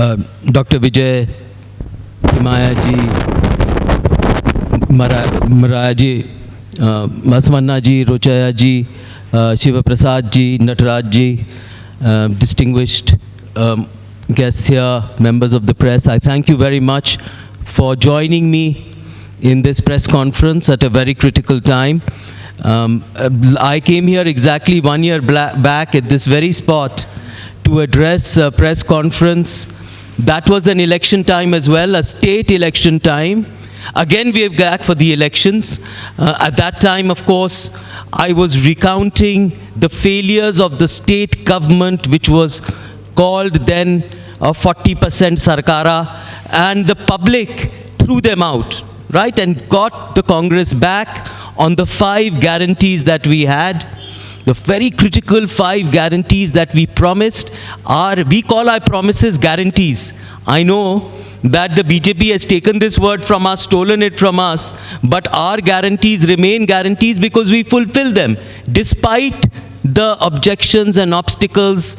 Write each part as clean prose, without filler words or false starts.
Dr. Vijay, Himaya ji, Maraya ji, Maswanna ji, Rochaya ji, Shiva Prasad ji, Nataraj ji, distinguished guests here, members of the press, I thank you very much for joining me in this press conference at a very critical time. I came here exactly 1 year back at this very spot to address a press conference. That was an election time as well, a state election time. Again, we are back for the elections. At that time, of course, I was recounting the failures of the state government, which was called then 40% Sarkara, and the public threw them out, right, and got the Congress back on the 5 guarantees that we had. The very critical 5 guarantees that we promised we call our promises guarantees. I know that the BJP has taken this word from us, stolen it from us, but our guarantees remain guarantees because we fulfill them, despite the objections and obstacles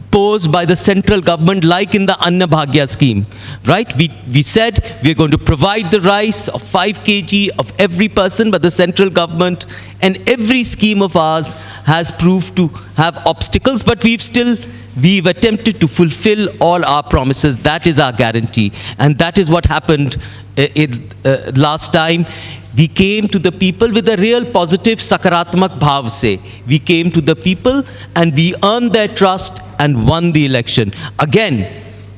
posed by the central government, like in the Anna Bhagya scheme, right? We said we're going to provide the rice of 5 kg of every person, but the central government and every scheme of ours has proved to have obstacles, but we've attempted to fulfill all our promises. That is our guarantee. And that is what happened last time. We came to the people with a real positive sakaratmak bhav se. We came to the people and we earned their trust and won the election. Again,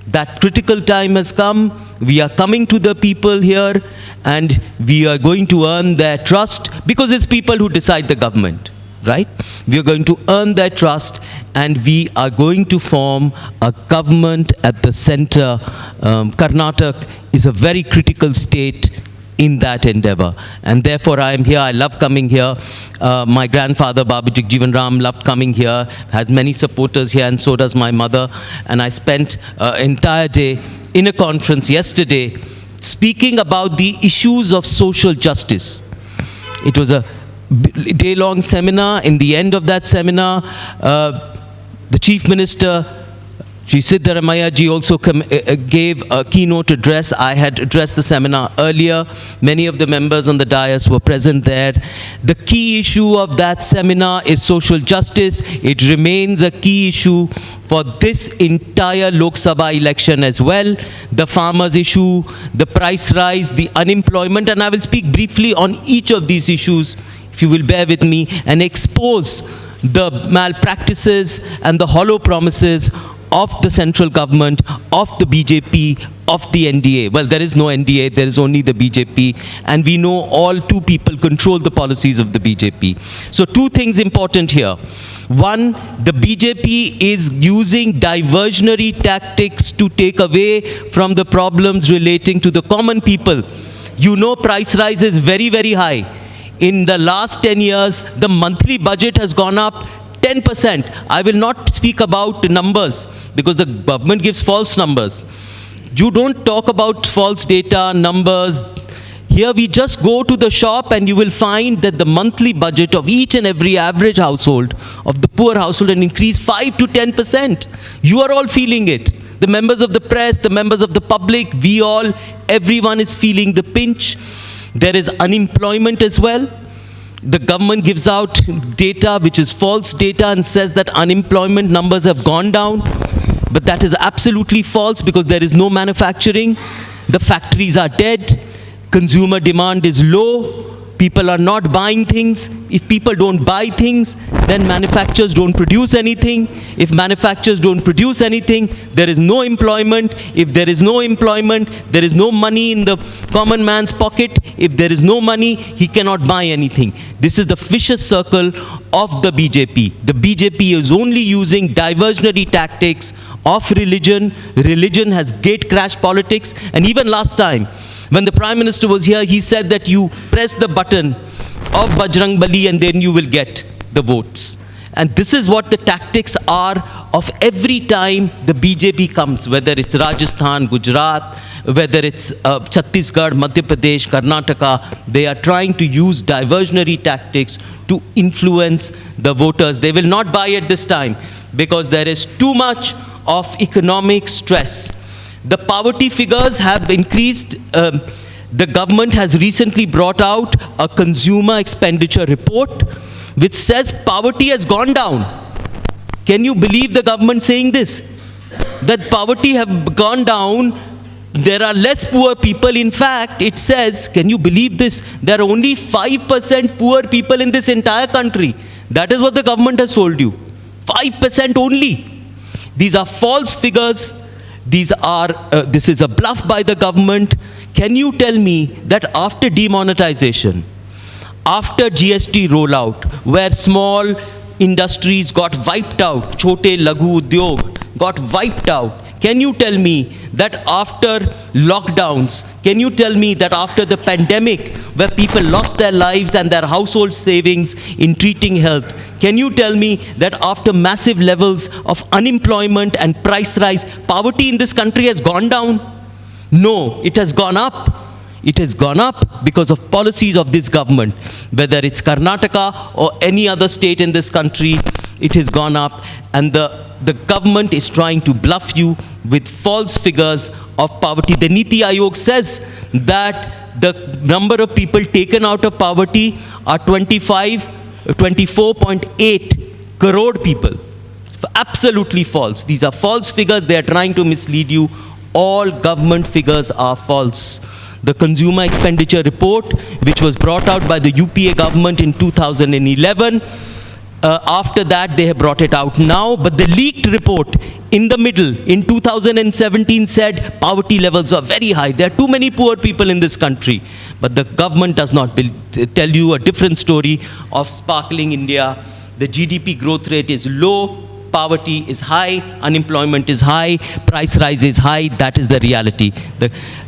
that critical time has come. We are coming to the people here and we are going to earn their trust because it's people who decide the government, right? We are going to earn their trust and we are going to form a government at the center. Karnataka is a very critical state in that endeavor. And therefore I am here. I love coming here. My grandfather, Babu Jagjeevan Ram, loved coming here, had many supporters here, and so does my mother. And I spent an entire day in a conference yesterday speaking about the issues of social justice. It was a day-long seminar. In the end of that seminar, the Chief Minister, Shri Siddaramaiah ji, also gave a keynote address. I had addressed the seminar earlier. Many of the members on the dais were present there. The key issue of that seminar is social justice. It remains a key issue for this entire Lok Sabha election as well. The farmers issue, the price rise, the unemployment, and I will speak briefly on each of these issues, if you will bear with me, and expose the malpractices and the hollow promises of the central government, of the BJP, of the NDA. Well, there is no NDA, there is only the BJP, and we know all 2 people control the policies of the BJP. So 2 things important here. One, the BJP is using diversionary tactics to take away from the problems relating to the common people. You know, price rise is very, very high. In the last 10 years, the monthly budget has gone up 10%. I will not speak about numbers because the government gives false numbers. You don't talk about false data, numbers. Here we just go to the shop and you will find that the monthly budget of each and every average household, of the poor household, has increased 5 to 10%. You are all feeling it. The members of the press, the members of the public, everyone is feeling the pinch. There is unemployment as well. The government gives out data which is false data and says that unemployment numbers have gone down. But that is absolutely false because there is no manufacturing. The factories are dead. Consumer demand is low. People are not buying things. If people don't buy things, then manufacturers don't produce anything. If manufacturers don't produce anything, there is no employment. If there is no employment, there is no money in the common man's pocket. If there is no money, he cannot buy anything. This is the vicious circle of the BJP. The BJP is only using diversionary tactics of religion. Religion has gate crash politics. And even last time, when the Prime Minister was here, he said that you press the button of Bajrang Bali and then you will get the votes. And this is what the tactics are of every time the BJP comes, whether it's Rajasthan, Gujarat, whether it's Chhattisgarh, Madhya Pradesh, Karnataka. They are trying to use diversionary tactics to influence the voters. They will not buy it this time because there is too much of economic stress. The poverty figures have increased. The government has recently brought out a consumer expenditure report which says poverty has gone down. Can you believe the government saying this? That poverty have gone down, there are less poor people. In fact, it says, can you believe this? There are only 5% poor people in this entire country. That is what the government has told you. 5% only. These are false figures. This is a bluff by the government. Can you tell me that after demonetization, after GST rollout, where small industries got wiped out, chote laghu udyog got wiped out, can you tell me that after lockdowns, can you tell me that after the pandemic, where people lost their lives and their household savings in treating health, can you tell me that after massive levels of unemployment and price rise, poverty in this country has gone down? No, it has gone up. It has gone up because of policies of this government. Whether it's Karnataka or any other state in this country, it has gone up. And the government is trying to bluff you with false figures of poverty. The Niti Aayog says that the number of people taken out of poverty are 24.8 crore people. Absolutely false. These are false figures. They are trying to mislead you. All government figures are false. The consumer expenditure report, which was brought out by the UPA government in 2011, after that they have brought it out now, but the leaked report in the middle in 2017 said poverty levels are very high. There are too many poor people in this country. But the government does not tell you a different story of sparkling India. The GDP growth rate is low, poverty is high, unemployment is high, price rise is high. That is the reality.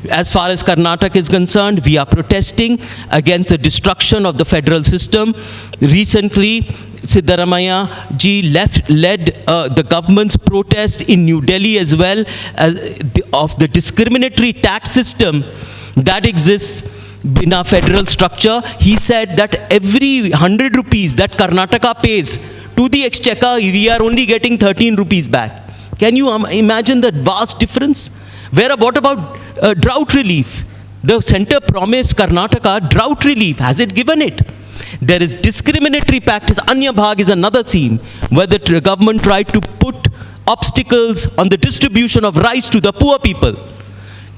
As far as Karnataka is concerned, we are protesting against the destruction of the federal system. Recently, Siddaramaiah ji led the government's protest in New Delhi as well of the discriminatory tax system that exists in our federal structure. He said that every 100 rupees that Karnataka pays to the exchequer, we are only getting 13 rupees back. Can you imagine that vast difference? What about drought relief? The center promised Karnataka drought relief. Has it given it? There is discriminatory practice. Anya Bhag is another theme where the government tried to put obstacles on the distribution of rice to the poor people.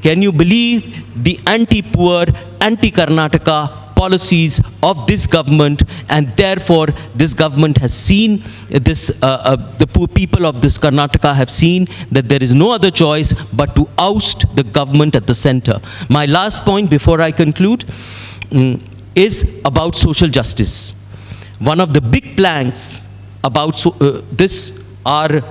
Can you believe the anti-poor, anti-Karnataka policies of this government? And therefore, this government has seen this, the poor people of this Karnataka have seen that there is no other choice but to oust the government at the center. My last point before I conclude is about social justice. One of the big planks about our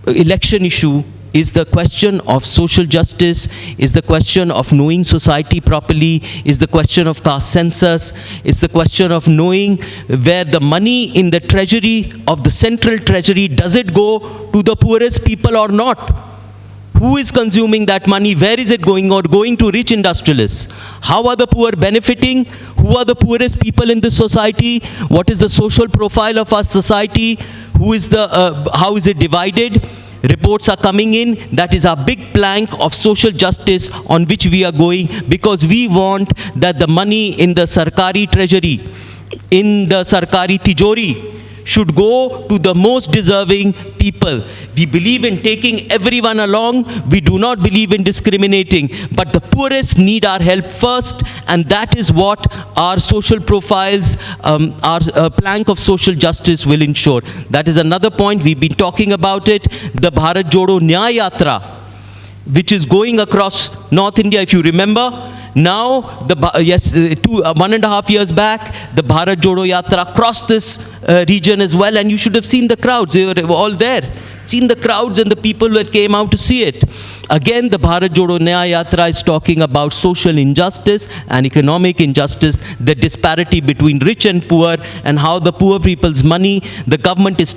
election issue is the question of social justice, is the question of knowing society properly, is the question of caste census, is the question of knowing where the money in the treasury of the central treasury, does it go to the poorest people or not? Who is consuming that money? Where is it going, or going to rich industrialists? How are the poor benefiting? Who are the poorest people in this society? What is the social profile of our society? How is it divided? Reports are coming in. That is our big plank of social justice on which we are going, because we want that the money in the Sarkari treasury, in the Sarkari Tijori, should go to the most deserving people. We believe in taking everyone along. We do not believe in discriminating. But the poorest need our help first, and that is what our social profiles, our plank of social justice will ensure. That is another point. We've been talking about it. The Bharat Jodo Nyaya Yatra, which is going across North India, if you remember. Now, 1.5 years back, the Bharat Jodo Yatra crossed this region as well, and you should have seen the crowds. They were all there. Seen the crowds and the people that came out to see it. Again, the Bharat Jodo Nyaya Yatra is talking about social injustice and economic injustice, the disparity between rich and poor, and how the poor people's money, the government is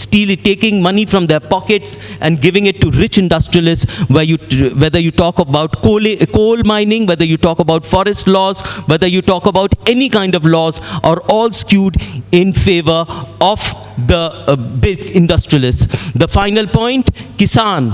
taking money from their pockets and giving it to rich industrialists, whether you talk about coal mining, whether you talk about forest laws, whether you talk about any kind of laws, are all skewed in favor of the big industrialists. The final point, Kisan.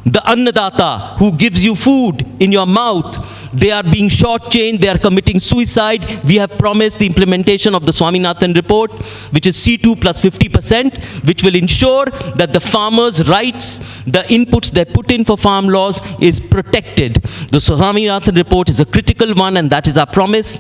the Annadata who gives you food in your mouth, they are being shortchanged, they are committing suicide. We have promised the implementation of the Swaminathan report, which is C2 plus 50%, which will ensure that the farmers' rights, the inputs they put in for farm laws is protected. The Swaminathan report is a critical one, and that is our promise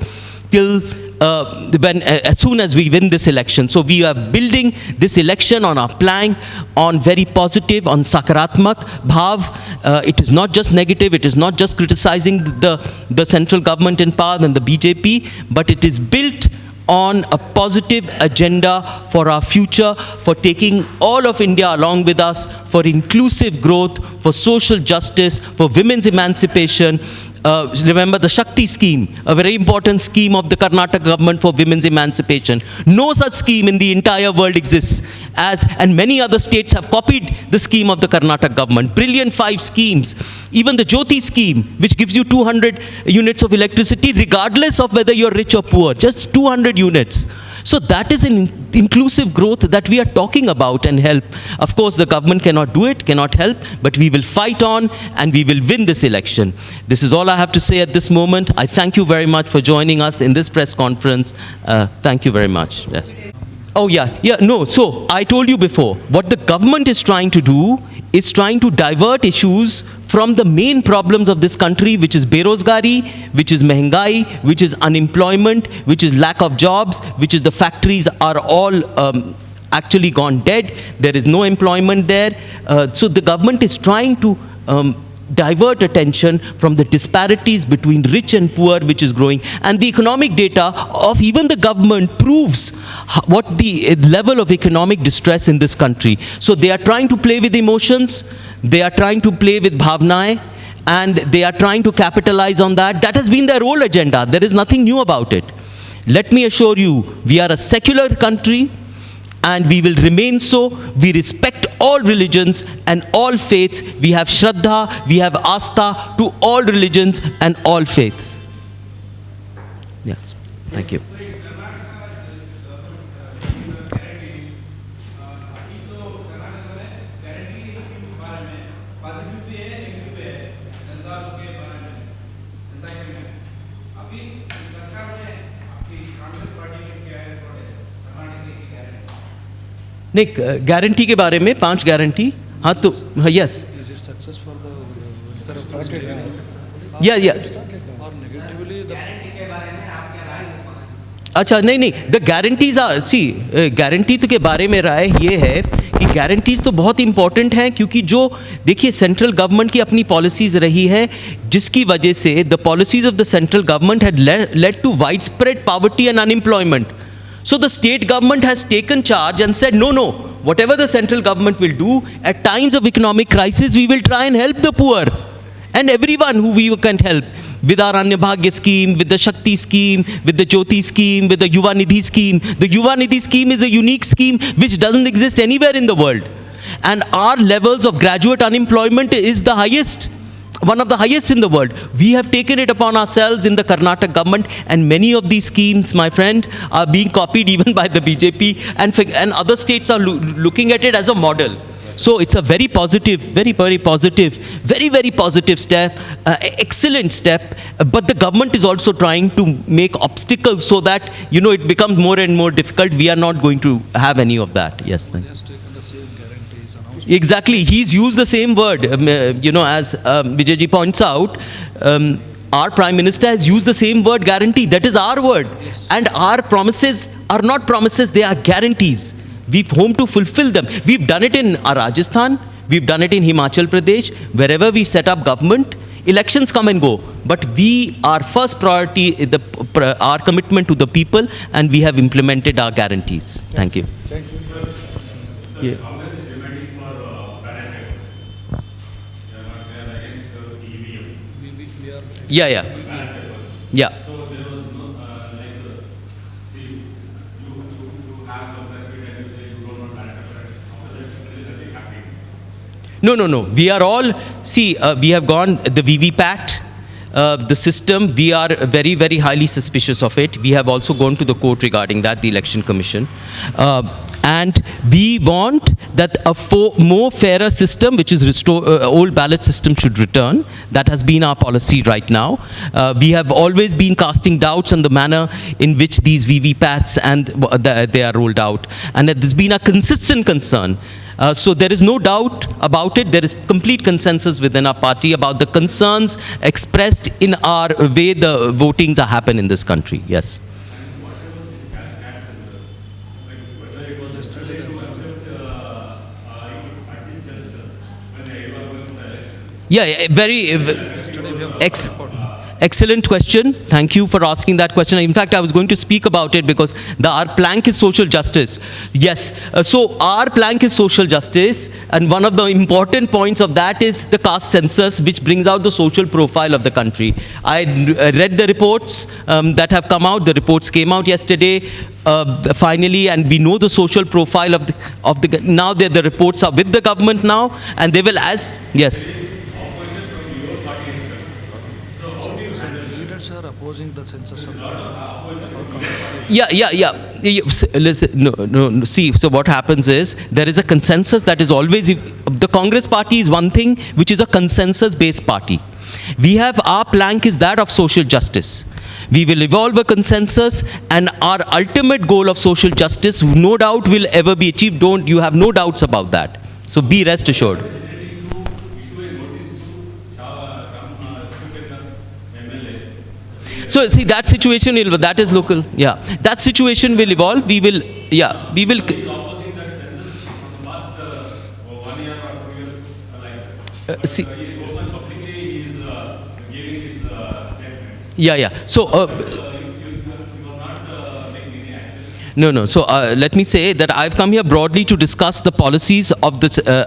till as soon as we win this election. So we are building this election on our plank, on very positive, on sakaratmak bhav. It is not just negative, it is not just criticizing the central government in power and the BJP, but it is built on a positive agenda for our future, for taking all of India along with us, for inclusive growth, for social justice, for women's emancipation. Remember the Shakti scheme, a very important scheme of the Karnataka government for women's emancipation. No such scheme in the entire world exists, and many other states have copied the scheme of the Karnataka government. Brilliant 5 schemes. Even the Jyoti scheme, which gives you 200 units of electricity regardless of whether you're rich or poor, just 200 units. So that is an inclusive growth that we are talking about and help. Of course, the government cannot do it, cannot help, but we will fight on and we will win this election. This is all I have to say at this moment. I thank you very much for joining us in this press conference. Thank you very much. Yes. Oh, no. So I told you before, what the government is trying to do is trying to divert issues from the main problems of this country, which is berozgari, which is mehengai, which is unemployment, which is lack of jobs, which is the factories are all actually gone dead. There is no employment there. So the government is trying to divert attention from the disparities between rich and poor, which is growing. And the economic data of even the government proves what the level of economic distress in this country. So they are trying to play with emotions, they are trying to play with bhavnae, and they are trying to capitalize on that. That has been their whole agenda. There is nothing new about it. Let me assure you, we are a secular country, and we will remain so. We respect all religions and all faiths. We have Shraddha, we have Astha to all religions and all faiths. Yes, thank you. नहीं, guarantee के बारे में 5 guarantee, हाँ तो yes, अच्छा नहीं, the guarantees are guarantee तो के बारे में राय ये है कि गारंटीज तो बहुत इंपॉर्टेंट हैं, क्योंकि जो देखिए सेंट्रल गवर्नमेंट की अपनी पॉलिसीज रही है, जिसकी वजह से the policies of the central government had led to widespread poverty and unemployment. So the state government has taken charge and said, no, whatever the central government will do, at times of economic crisis, we will try and help the poor and everyone who we can help. With our Anya Bhagya scheme, with the Shakti scheme, with the Jyoti scheme, with the Yuva Nidhi scheme. The Yuva Nidhi scheme is a unique scheme which doesn't exist anywhere in the world. And our levels of graduate unemployment is the highest. One of the highest in the world. We have taken it upon ourselves in the Karnataka government, and many of these schemes, my friend, are being copied even by the BJP, and other states are looking at it as a model. So it's a very positive, very positive step, excellent step, but the government is also trying to make obstacles so that, it becomes more and more difficult. We are not going to have any of that. Yes, thank you. Exactly, he's used the same word, as Vijayji points out, our Prime Minister has used the same word, guarantee. That is our word. Yes. And our promises are not promises, they are guarantees. We've home to fulfill them. We've done it in Rajasthan, we've done it in Himachal Pradesh, wherever we set up government, elections come and go. But our first priority is our commitment to the people, and we have implemented our guarantees. Thank you. Thank you. Yeah. Yeah. So there was no, see, you have the president and you say you don't want ballot paper. How is that happening? No. We are all, we have gone, the VVPAT, the system, we are very, very highly suspicious of it. We have also gone to the court regarding that, the Election Commission. And we want that a more fairer system, which is old ballot system, should return. That has been our policy right now. We have always been casting doubts on the manner in which these VVPATs and they are rolled out. And there's been a consistent concern. So there is no doubt about it. There is complete consensus within our party about the concerns expressed in our way the votings are happen in this country. Yes. Yeah, very excellent question. Thank you for asking that question. In fact, I was going to speak about it because our plank is social justice. Yes, so our plank is social justice, and one of the important points of that is the caste census, which brings out the social profile of the country. I read the reports that have come out. The reports came out yesterday, finally, and we know the social profile of the now the reports are with the government now, and they will yes. Leaders are opposing the census of Listen, no. See, so what happens is there is a consensus that is always the Congress party is one thing, which is a consensus-based party. We have our plank is that of social justice. We will evolve a consensus, and our ultimate goal of social justice, no doubt, will ever be achieved. You have no doubts about that. So be rest assured. So see, that situation will, that is local. Yeah, that situation will evolve. We will. See. Yeah. So. No. So let me say that I've come here broadly to discuss the policies of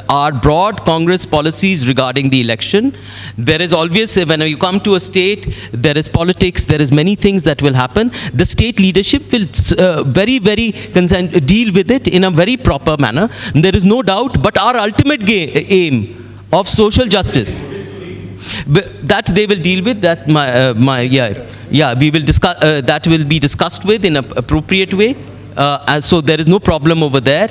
our broad Congress policies regarding the election. There is always, when you come to a state, there is politics, there is many things that will happen. The state leadership will very deal with it in a very proper manner. There is no doubt, but our ultimate aim of social justice, that they will deal with. That we will discuss. That will be discussed with in an appropriate way. So there is no problem over there.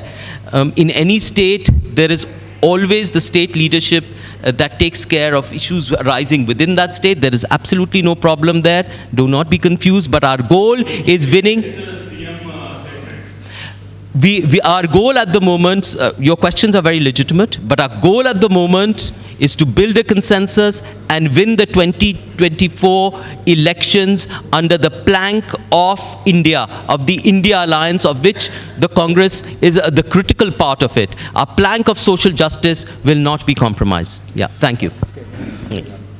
In any state, there is always the state leadership that takes care of issues arising within that state. There is absolutely no problem there. Do not be confused. But our goal is winning. Our goal at the moment, your questions are very legitimate, but our goal at the moment is to build a consensus and win the 2024 elections under the plank of India, of the India Alliance, of which the Congress is the critical part of it. Our plank of social justice will not be compromised. Yeah, thank you.